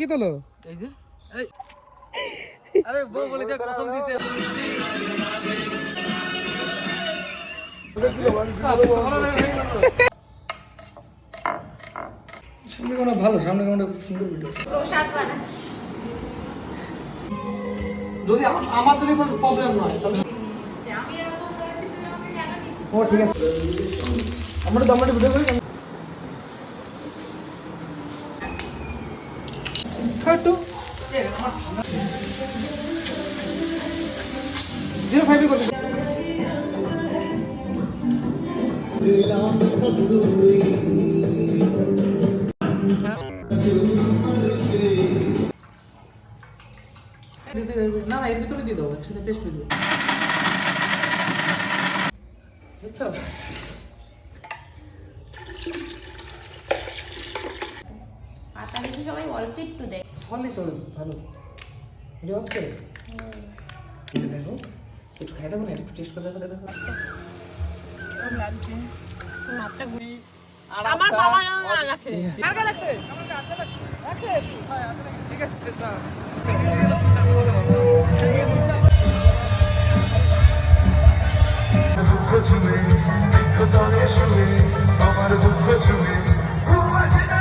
কি তোলো এই যে আরে বউ বলেছে কসম দিছে সামনে কোনটা ভালো, সামনে কোনটা খুব সুন্দর ভিডিও। প্রসাদ বানাচ্ছি। যদি আমার যদি কোনো প্রবলেম নয় তাহলে আমি এরকম করেছি, তুমি আমাকে কেন দিচ্ছ? ও ঠিক আছে, আমরা তো আমরা ভিডিও করি একটু 05 করে না না এর ভিতরে দিয়ে দাও, একসাথে পেস্ট হয়ে যাবে। বুঝছো? পাতা দেখি সবাই অল্প একটু দেয়। ফলে তো ভালো ভিডিও হচ্ছে। দেখো একটু খাই দেখো না, একটু টেস্ট করে দেখো দেখো লাগছে মাত্রা ঘুরি। আমার বাবা না লাগছে। আগে লাগছে। লাগছে। ঠিক আছে চেষ্টা দুঃখ ছুঁয়ে, দুঃখ তলে শুয়ে, আমার দুঃখ ছুঁয়ে, ঘুম আসে না।